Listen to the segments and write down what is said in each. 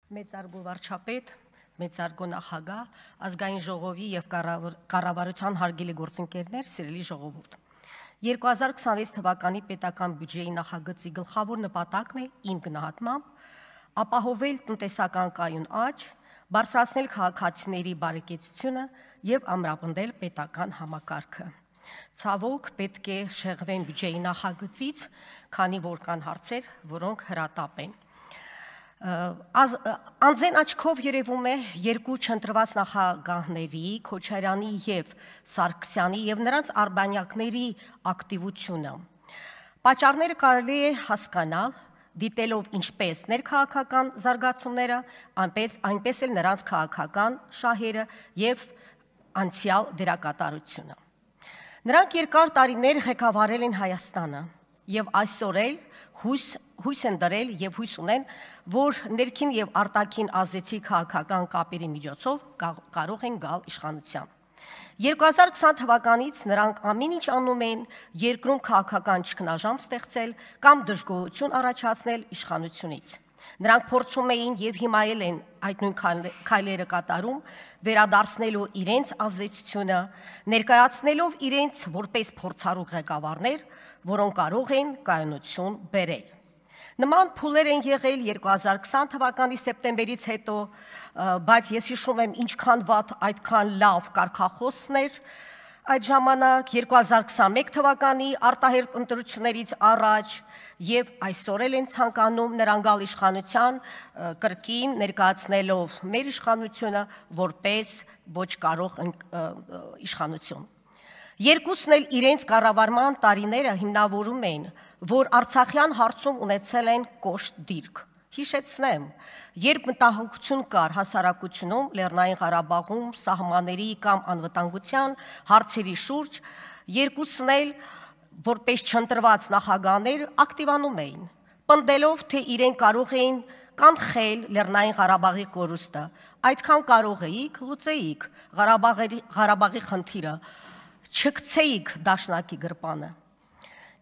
Մեծարգո վարչապետ, մեծարգո նախագահ, ազգային ժողովի և կառավարության հարգելի գործընկերներ, սիրելի ժողովուրդ։ 2026 թվականի պետական բյուջեի նախագծի գլխավոր նպատակն է իմ գնահատմամբ ապահովել տնտեսական կայուն աճ, բարձրացնել քաղաքացիների բարեկեցությունը և ամրապնդել պետական համակարգը։ Ցավոք, պետք է շեղվեն բյուջեի նախագծից, քանի որ կան հարցեր, որոնք հրատապ են։ Անձեն աչքով երևում է երկու չընտրված նախագահների, Քոչարյանի և Սարգսյանի և նրանց արբանյակների ակտիվությունը։ Պատճառները կարելի է հասկանալ, դիտելով ինչպես ներքաղաքական զարգացումները, այնպես էլ նրանց քաղաքական շահերը և անցյալ դերակատարությունը։ Նրանք երկար տարիներ ղեկավարել են Հայաստանը և այսօր էլ հույս են դրել և հույս ունեն, որ ներքին և արտաքին ազդեցիկ քաղաքական կապերի միջոցով կարող են գալ իշխանության։ 2020 թվականից նրանք ամեն ինչ անում են երկրում քաղաքական ճգնաժամ ստեղծել կամ դժգոհություն առաջացնել իշխանությունից։ Նրանք փորձում էին և հիմա էլ են այդ նույն քայլերը կատարում, վերադարձնելու իրենց ազդեցությունը, ներկայացնելով իրենց որպես փորձառու ղեկավարներ, որոնք կարող են կայունություն բերել։ Նման փուլեր են եղել 2020 թվականի սեպտեմբերից հետո, բայց ես հիշում եմ ինչքան վատ, այդքան լավ կարգախոսն էր այդ ժամանակ, 2021 թվականի արտահերթ ընտրություններից առաջ և այսօր էլ են ցանկանում նրանք գալ իշխանության, կրկին ներկայացնելով մեր իշխանությունը որպես ոչ կարող իշխանություն։ Երկուսն էլ իրենց կառավարման տարիները հիմնավորում են, որ Արցախյան հարցում ունեցել են կոշտ դիրք։ Հիշեցնեմ, երբ մտահոգություն կար հասարակությունում, Լեռնային Ղարաբաղում, սահմանների կամ անվտանգության հարցերի շուրջ, երկուսն էլ որպես չընտրված նախագահներ ակտիվանում էին, պնդելով, թե իրենք կարող էին կանխել Լեռնային Ղարաբաղի կորուստը, այդքան կարող էիք, լուծեիք Ղարաբաղի խնդիրը, չգցեիք դաշնակի գրպանը։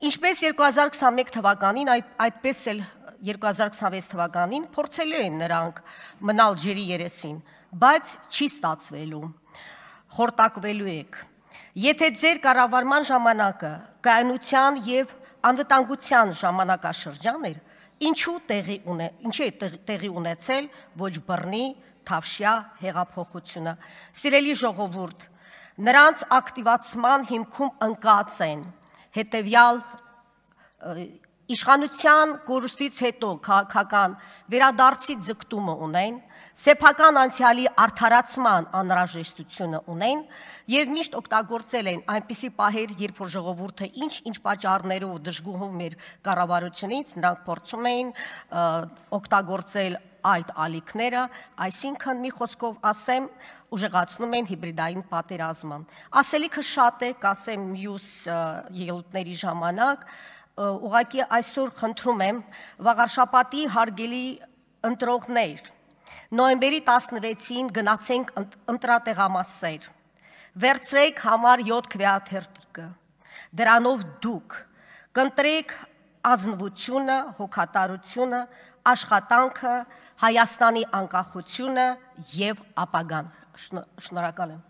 Ինչպես 2021 թվականին, այդպես էլ 2026 թվականին փորձելու են նրանք մնալ ջրի երեսին, բայց չի ստացվելու, խորտակվելու եք։ Եթե ձեր կառավարման ժամանակը կայունության և անվտանգության ժամանակաշրջան էր, ինչու է տեղի ունեցել ոչ բռնի, թավշյա հեղափոխությունը։ Սիրելի ժողովուրդ, նրանց ակտիվացման հիմքում ընկած են հետևյալ իշխանության կորուստից հետո քաղաքական վերադարձի ձգտումը ունեն, սեփական անցյալի արդարացման անհրաժեշտությունը ունեն և միշտ օգտագործել են այնպիսի պահեր, երբ որ ժողովուրդը ինչ պատճառներով դժգոհում էր կառավարությունից, նրանք փորձում էին օգտագործել այդ ալիքները, այսինքն մի խոսքով ասեմ, ուժեղացնում են հիբրիդային պատերազմը։ Ասելիքը շատ է, կասեմ մյուս ելույթների ժամանակ, ուղղակի այսօր խնդրում եմ վաղարշաբաթի հարգելի ընտրողներ, նոյեմբերի 16-ին գնացենք ընտրատեղամասեր, վերցրեք համար 7 քվեաթերթիկը, դրանով դուք կընտրեք ազնվությունը, հոգատարությունը, աշխատանքը, Հայաստանի անկախությունը և ապագան։ Շնորհակալ եմ։